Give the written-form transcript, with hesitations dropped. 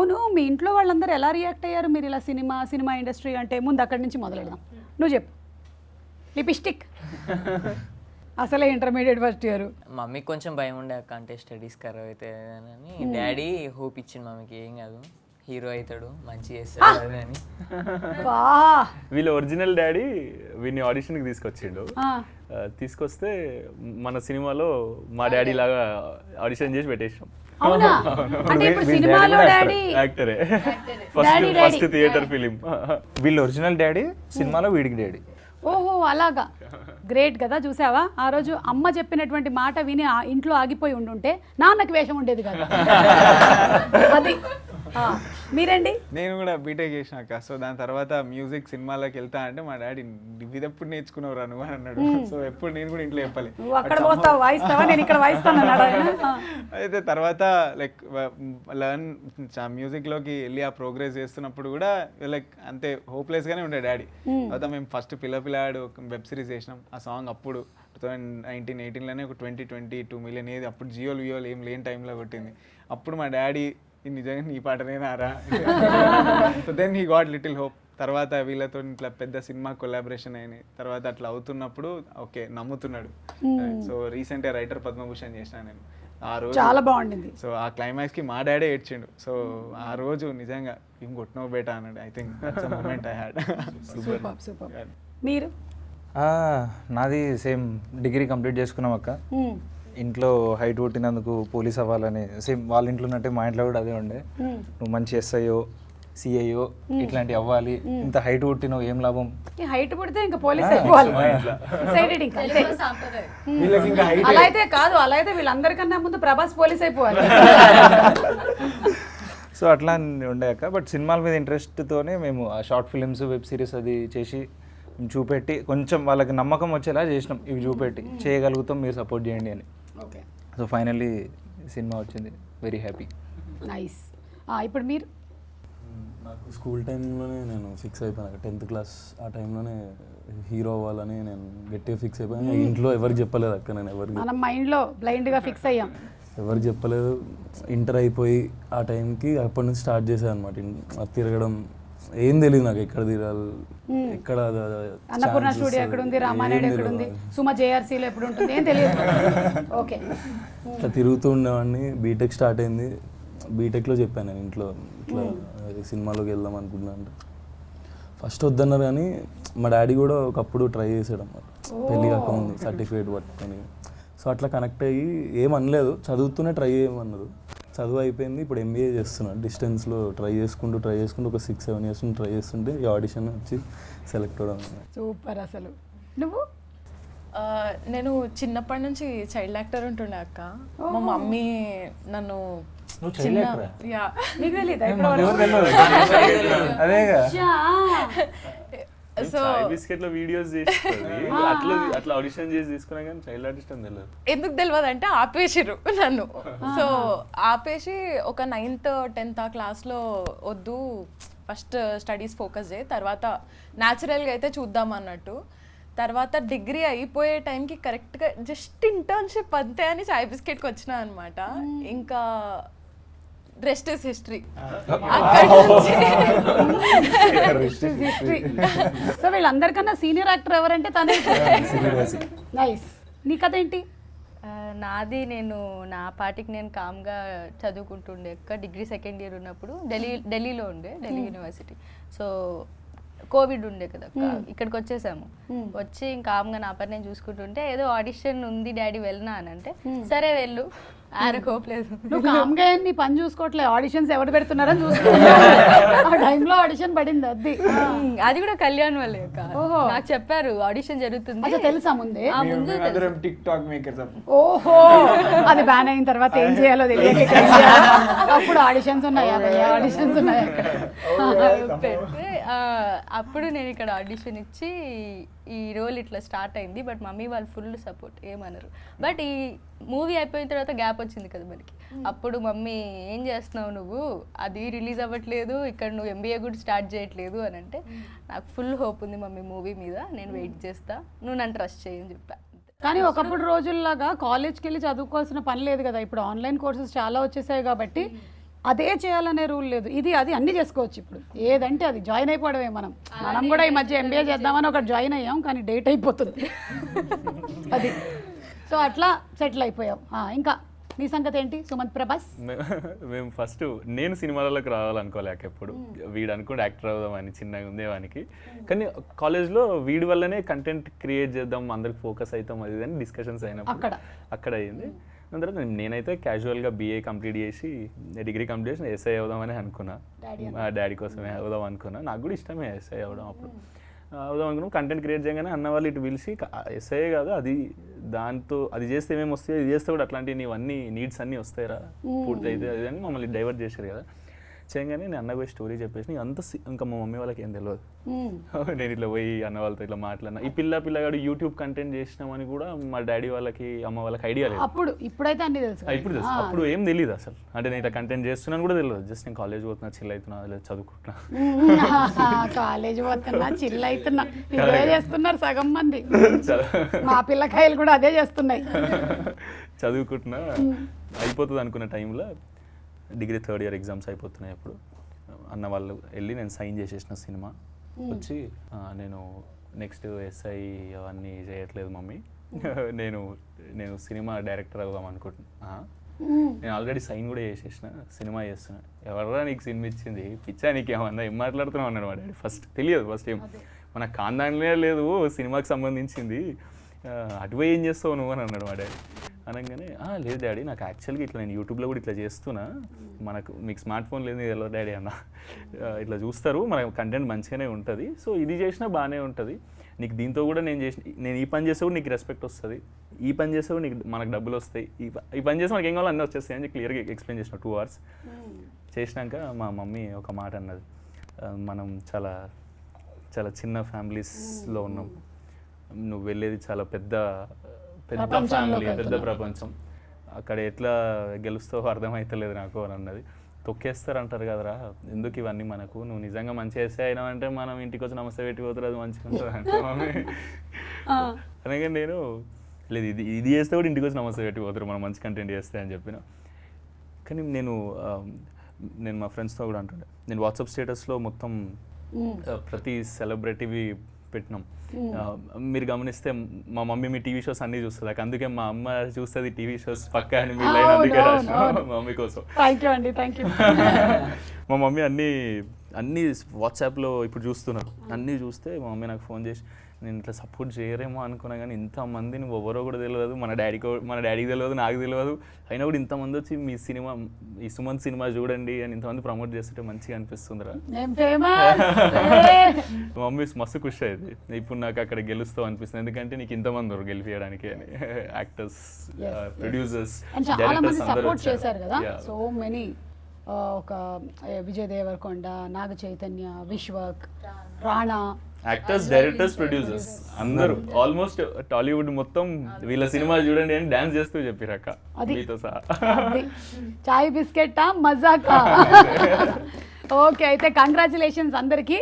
అవును, మీ ఇంట్లో వాళ్ళందరూ ఎలా రియాక్ట్ అయ్యారు మీరు ఇలా సినిమా ఇండస్ట్రీ అంటే? ముందు అక్కడి నుంచి మొదలెడదాం, నువ్వు చెప్పు. లిపిస్టిక్ అసలే ఇంటర్మీడియట్ ఫస్ట్ ఇయర్. మమ్మీకి కొంచెం భయం ఉండే అక్క, అంటే స్టడీస్ ఖరాబ్ అవుతాయని. డాడీ హోప్ ఇచ్చింది మమ్మీకి, ఏం కాదు హీరో అవుతాడు, మంచి చేస్తాడు అది అని. వీళ్ళ ఒరిజినల్ డాడీ వీడిని ఆడిషన్కి తీసుకొచ్చిండు. తీసుకొస్తే మన సినిమాలో మా డాడీ లాగా ఆడిషన్ చేసి పెట్టేసాం. యాక్టరే, ఫస్ట్ థియేటర్ ఫిలిం. వీళ్ళ ఒరిజినల్ డాడీ, సినిమాలో వీడికి డాడీ. ఓహో అలాగా, గ్రేట్ కదా. చూసావా, ఆ రోజు అమ్మ చెప్పినటువంటి మాట విని ఆ ఇంట్లో ఆగిపోయి ఉండుంటే నాన్నకి వేషం ఉండేది కదా. అది మీరండి? నేను కూడా బీటెక్ చేసినాక, సో దాని తర్వాత మ్యూజిక్ సినిమాలోకి వెళ్తా అంటే మా డాడీ ఇది ఎప్పుడు నేర్చుకున్నావు నువ్వు అని అన్నాడు. సో ఎప్పుడు నేను కూడా ఇంట్లో చెప్పాలి, నువ్వు అక్కడ పోతావు వాయిస్తావా, నేను ఇక్కడ వాయిస్తాను అన్నాడు. అయితే తర్వాత లైక్ లర్న్ మ్యూజిక్లోకి వెళ్ళి ఆ ప్రోగ్రెస్ చేస్తున్నప్పుడు కూడా లైక్ అంతే హోప్లెస్గానే ఉండే డాడీ. తర్వాత మేము ఫస్ట్ పిల్లపిల్లాడు వెబ్ సిరీస్ చేసినాం. ఆ సాంగ్ అప్పుడు 2018లోనే ఒక 22 మిలియన్ ఏది అప్పుడు జియోలు ఏం లేని టైంలో కొట్టింది. అప్పుడు మా డాడీ నిజంగా నీ పాటనేనారా. So then he got little hope. తర్వాత వీళ్ళతో ఇట్లా పెద్ద సినిమా కొలాబరేషన్ అయినాయి. తర్వాత అట్లా అవుతున్నప్పుడు ఓకే నమ్ముతున్నాడు. సో రీసెంట్గా రైటర్ పద్మభూషణ్ చేసిన నేను ఆ రోజు చాలా బాగుండింది. సో ఆ క్లైమాక్స్ కి మా డాడీ ఏడ్చిండు. సో ఆ రోజు నిజంగా ఏం కొట్టినవు బేటా అన్నాడు. I think that's a moment I had. Super. మీరు? నాది సేమ్ డిగ్రీ కంప్లీట్ చేసుకున్నాం అక్క. ఇంట్లో హైట్ పుట్టినందుకు పోలీస్ అవ్వాలని, సేమ్ వాళ్ళ ఇంట్లో ఉన్నట్టే మా ఇంట్లో కూడా అదే ఉండే. నువ్వు మంచి ఎస్ఐఓ సిఐఓ ఇట్లాంటివి అవ్వాలి, ఇంత హైట్ పుట్టినవు ఏం లాభం, హైట్ పుడితే ఇంకా పోలీస్ అయిపోవాలి. అలా అయితే కాదు, అలా అయితే వీళ్ళందరికన్నా ముందు ప్రభాస్ పోలీస్ అయిపోవాలి. సో అట్లా ఉండేక. బట్ సినిమాల మీద ఇంట్రెస్ట్తోనే మేము ఆ షార్ట్ ఫిలిమ్స్ వెబ్ సిరీస్ అది చేసి చూపెట్టి కొంచెం వాళ్ళకి నమ్మకం వచ్చేలా చేసినాం. ఇవి చూపెట్టి చేయగలుగుతాం, మీరు సపోర్ట్ చేయండి అని. సో ఫైనల్లీ సినిమా వచ్చింది, వెరీ హ్యాపీ. నైస్. ఇప్పుడు మీరు? నాకు స్కూల్ టైంలోనే నేను ఫిక్స్ అయిపోయాను. 10th క్లాస్ ఆ టైంలోనే హీరో అవ్వాలని నేను గట్టిగా ఫిక్స్ అయిపోయాను. ఇంట్లో ఎవరికి చెప్పలేదు అక్క, నేను ఎవరికి, మనం మైండ్లో బ్లైండ్గా ఫిక్స్ అయ్యాం, ఎవరికి చెప్పలేదు. ఇంటర్ అయిపోయి ఆ టైంకి అప్పటి నుంచి స్టార్ట్ చేశాను అనమాట తిరగడం. ఏం తెలియదు నాకు ఎక్కడ తిరగాలి, ఎక్కడ అన్నపూర్ణ స్టూడియో ఎక్కడ ఉంది, రామానాయుడు ఎక్కడ ఉంది, సుమ జేఆర్సీలో ఎప్పుడు ఉంటుంది, ఏం తెలియదు. ఓకే, ఇట్లా తిరుగుతూ ఉండేవాడిని. బీటెక్ స్టార్ట్ అయింది. బీటెక్లో చెప్పాను నేను ఇంట్లో ఇట్లా సినిమాలోకి వెళ్దాం అనుకుంటున్నాను అంటే ఫస్ట్ వద్దన్నారు. కానీ మా డాడీ కూడా ఒకప్పుడు ట్రై చేసాడు అన్నమాట, పెళ్ళి కాకముందు సర్టిఫికేట్ పట్టుకొని. సో అట్లా కనెక్ట్ అయ్యి ఏమనలేదు, చదువుతూనే ట్రై చేయమన్నారు. చదువు అయిపోయింది, ఇప్పుడు ఎంబీఏ చేస్తున్నాను. డిస్టెన్స్లో ట్రై చేసుకుంటూ ఒక 6-7 years ట్రై చేస్తుంటే ఈ ఆడిషన్ వచ్చి సెలెక్ట్ అవ్వడం. సూపర్. అసలు నువ్వు? నేను చిన్నప్పటి నుంచి చైల్డ్ యాక్టర్ ఉంటుండే అక్క. మా మమ్మీ నన్ను సో బిస్కెట్లో వీడియోస్ చేస్తుంది, అట్లా ఆడిషన్ చేసి తీసుకున్నా కానీ చైల్డ్ ఆర్టిస్ట్ అని తెలియదు. ఎందుకు తెలియదు అంటే ఆపేసిర్రు నన్ను. సో ఆపేసి ఒక 9th 10th క్లాస్లో వద్దు, ఫస్ట్ స్టడీస్ ఫోకస్ చేయి, తర్వాత న్యాచురల్గా అయితే చూద్దాం అన్నట్టు. తర్వాత డిగ్రీ అయిపోయే టైంకి కరెక్ట్గా జస్ట్ ఇంటర్న్షిప్ అంతే అని చాయ్ బిస్కెట్కి వచ్చిన అనమాట. ఇంకా రెస్ట్ ఇస్ హిస్టరీ. సో వీళ్ళందరికన్నా సీనియర్ యాక్టర్ ఎవరంటే తనే. నైస్. నీ కథ ఏంటి? నాది నేను నా పాటికి నేను కామ్గా చదువుకుంటుండే అక్క. డిగ్రీ 2nd year ఉన్నప్పుడు ఢిల్లీలో ఉండే, ఢిల్లీ యూనివర్సిటీ. సో కోవిడ్ ఉండే కదా అక్క, ఇక్కడికి వచ్చేసాము. వచ్చి ఇంకా కామ్గా నా పని నేను చూసుకుంటుంటే ఏదో ఆడిషన్ ఉంది డాడీ వెళ్ళనా అని అంటే సరే వెళ్ళు, ఆరకోపలేదు. నువ్వు కామ్గా నీ పని చూసుకోవట్లేదు, ఆడిషన్స్ ఎవరు పెడుతున్నారని చూసుకుంటా. ఆ టైంలో ఆడిషన్ పడింది. అది కూడా కళ్యాణ్ వాళ్ళే అక్క. నాకు చెప్పారు ఆడిషన్ జరుగుతుంది. తెలుసా ముందే? Tick talk makers. ఓహో, అది బ్యాన్ అయిన తర్వాత ఏం చేయాలో తెలియక అప్పుడు ఆడిషన్స్ ఉన్నాయా? ఆడిషన్స్ ఉన్నాయా అక్కడ? పెడితే అప్పుడు నేను ఇక్కడ ఆడిషన్ ఇచ్చి ఈ రోల్ ఇట్లా స్టార్ట్ అయింది. బట్ మమ్మీ వాళ్ళు ఫుల్ సపోర్ట్, ఏమన్నారు. బట్ ఈ మూవీ అయిపోయిన తర్వాత గ్యాప్ వచ్చింది కదా మనకి. అప్పుడు మమ్మీ ఏం చేస్తున్నావు నువ్వు, అది రిలీజ్ అవ్వట్లేదు, ఇక్కడ నువ్వు ఎంబీఏ కూడా స్టార్ట్ చేయట్లేదు అని అంటే నాకు ఫుల్ హోప్ ఉంది మమ్మీ మూవీ మీద, నేను వెయిట్ చేస్తా, నువ్వు నన్ను ట్రస్ట్ చేయని చెప్పా. కానీ ఒకప్పుడు రోజుల్లాగా కాలేజ్కి వెళ్ళి చదువుకోవాల్సిన పని లేదు కదా, ఇప్పుడు ఆన్లైన్ కోర్సెస్ చాలా వచ్చేసాయి కాబట్టి అదే చేయాలనే రూల్ లేదు, ఇది అది అన్నీ చేసుకోవచ్చు. ఇప్పుడు ఏదంటే అది జాయిన్ అయిపోవడమే. మనం కూడా ఈ మధ్య ఎంబీఏ చేద్దామని ఒకటి జాయిన్ అయ్యాం, కానీ డేట్ అయిపోతుంది అది. సో అట్లా సెటిల్ అయిపోయాం. ఇంకా నీ సంగతి ఏంటి సుమంత్ ప్రభాస్? మేము ఫస్ట్ నేను సినిమాలలోకి రావాలనుకోలేక ఎప్పుడు, వీడు అనుకుంటే యాక్టర్ అవుదామని చిన్నగా ఉండేవానికి. కానీ కాలేజ్లో వీడి వల్లనే కంటెంట్ క్రియేట్ చేద్దాం, అందరికి ఫోకస్ అవుతాం అది అని డిస్కషన్స్ అయినప్పుడు అక్కడ అయ్యింది. దాని తర్వాత నేనైతే క్యాజువల్గా బీఏ కంప్లీట్ చేసి డిగ్రీ కంప్లీట్ చేసి ఎస్ఐ అవుదామని అనుకున్నా. మా డాడీ కోసమే అవుదాం అనుకున్నా. నాకు కూడా ఇష్టమే ఎస్ఐ అవ్వడం. అప్పుడు అవుదాం అనుకున్నాం. కంటెంట్ క్రియేట్ చేయగానే అన్న వాళ్ళు ఇటు పిలిచి ఎస్ఐ కాదు అది, దాంతో అది చేస్తే ఏమేమి వస్తాయో ఇది చేస్తే కూడా అట్లాంటివి నీవన్నీ నీడ్స్ అన్నీ వస్తాయిరా పూర్తి అయితే అది అని మమ్మల్ని డైవర్ట్ చేశారు కదా. చేయగానే నేను అన్న పోయి స్టోరీ చెప్పేసి అంత ఇంకా మా మమ్మీ వాళ్ళకి ఏం తెలియదు. నేను ఇట్లా పోయి అన్న వాళ్ళతో ఇట్లా మాట్లాడినా. ఈ పిల్లగాడు యూట్యూబ్ కంటెంట్ చేసినామని కూడా మా డాడీ వాళ్ళకి అమ్మ వాళ్ళకి ఐడియా లేదు. ఇప్పుడైతే అన్ని తెలుసు. ఇప్పుడు తెలుసు, అప్పుడు ఏం తెలియదు అసలు. అంటే నేను ఇట్లా కంటెంట్ చేస్తున్నాను కూడా తెలియదు. జస్ట్ నేను కాలేజ్ పోతున్నా, చిల్ అవుతున్నా, లేదా చదువుకుంటున్నా. కాలేజ్ పోతున్నా, చిల్ అవుతున్నా, ఇదే చేస్తున్నారు సగం మంది. మా పిల్లకాయలు కూడా అదే చేస్తున్నాయి. చదువుకుంటున్నా అయిపోతుంది అనుకున్న టైంలో డిగ్రీ 3rd year ఎగ్జామ్స్ అయిపోతున్నాయి. అప్పుడు అన్న వాళ్ళు వెళ్ళి నేను సైన్ చేసేసిన సినిమా వచ్చి, నేను నెక్స్ట్ ఎస్ఐ అవన్నీ చేయట్లేదు మమ్మీ, నేను సినిమా డైరెక్టర్ అవుదాం అనుకుంటున్నా. నేను ఆల్రెడీ సైన్ కూడా చేసేసిన, సినిమా చేస్తున్నా. ఎవరా నీకు సినిమా ఇచ్చింది, పిచ్చా నీకు ఏమన్నా, ఏం మాట్లాడుతున్నావు అన్నాడు మా డాడీ. తెలియదు ఫస్ట్ ఏం, మన కాందాన్లే లేదు సినిమాకి సంబంధించింది, అటువై ఏం చేస్తావు నువ్వు అని అన్నాడు మా డాడీ. అనగానే లేదు డాడీ, నాకు యాక్చువల్గా ఇట్లా నేను యూట్యూబ్లో కూడా ఇట్లా చేస్తున్నా, మీకు స్మార్ట్ ఫోన్ లేదు ఎలా డాడీ అన్న, ఇట్లా చూస్తారు, మన కంటెంట్ మంచిగానే ఉంటుంది, సో ఇది చేసినా బాగానే ఉంటుంది, నీకు దీంతో కూడా నేను ఈ పని చేస్తే కూడా నీకు రెస్పెక్ట్ వస్తుంది, ఈ పని చేస్తే కూడా మనకు డబ్బులు వస్తాయి, ఈ పని చేస్తే మనకి ఏం కావాలో అన్నీ వచ్చేస్తాయి అని క్లియర్గా ఎక్స్ప్లెయిన్ చేసిన 2 hours. చేసినాక మా మమ్మీ ఒక మాట అన్నది, మనం చాలా చాలా చిన్న ఫ్యామిలీస్లో ఉన్నాం, నువ్వు వెళ్ళేది చాలా పెద్ద ఫ్యామిలీ, పెద్ద ప్రపంచం, అక్కడ ఎట్లా గెలుస్తావో అర్థమవుతలేదు నాకు అని అన్నది. తొక్కేస్తారంటారు కదరా, ఎందుకు ఇవన్నీ మనకు, నువ్వు నిజంగా మంచిగా చేస్తే అయినా అంటే మనం ఇంటికి వచ్చి నమస్తే పెట్టిపోతారు, అది మంచిగా ఉంటుంది అంటే మమ్మీ. అనగా నేను లేదు, ఇది చేస్తే కూడా ఇంటికి వచ్చి నమస్తే పెట్టిపోతారు మనం మంచి కంటెంట్ చేస్తే అని చెప్పిన. కానీ నేను మా ఫ్రెండ్స్తో కూడా అంటుండే, నేను వాట్సాప్ స్టేటస్లో మొత్తం ప్రతి సెలబ్రిటీవి పెట్టినాం. మీరు గమనిస్తే మా మమ్మీ మీ టీవీ షోస్ అన్నీ చూస్తుంది, అందుకే మా అమ్మ చూస్తుంది టీవీ షోస్ పక్కా అని మీ లైన్ అందుకే రాసిన మా మమ్మీ కోసం. మా మమ్మీ అన్నీ వాట్సాప్లో ఇప్పుడు చూస్తున్నారు. అన్నీ చూస్తే మా మమ్మీ నాకు ఫోన్ చేసి, నేను ఇట్లా సపోర్ట్ చేయరేమో అనుకున్నా కానీ ఇంతమంది నువ్వు ఎవరో కూడా తెలియదు, మన డాడీకి తెలియదు, నాకు తెలియదు, అయినా కూడా ఇంతమంది వచ్చి మీ సినిమా, ఈ సుమంత్ సినిమా చూడండి అని ఇంతమంది ప్రమోట్ చేస్తుంటే మంచిగా అనిపిస్తుందిరా. మమ్మీ మస్తు ఖుషి అయింది, ఇప్పుడు నాకు అక్కడ గెలుస్తావు అనిపిస్తుంది, ఎందుకంటే నీకు ఇంతమంది ఉన్నారు గెలిపించడానికి అని, యాక్టర్స్, ప్రొడ్యూసర్స్, డైరెక్టర్స్ అందరూ చేశారు కదా. సో మెనీ, ఒక Vijay Devarakonda, Naga Chaitanya, Vishwak, Rana, actors, directors, producers అందరూ ఆల్మోస్ట్ టాలీవుడ్ మొత్తం వీళ్ళ సినిమా చూడండి అని డాన్స్ చేస్తూ చెప్పిరక్క మీతో సహా. చాయ్ బిస్కెట్టా మజాకా. ఓకే, అయితే కంగ్రాచులేషన్స్ అందరికీ.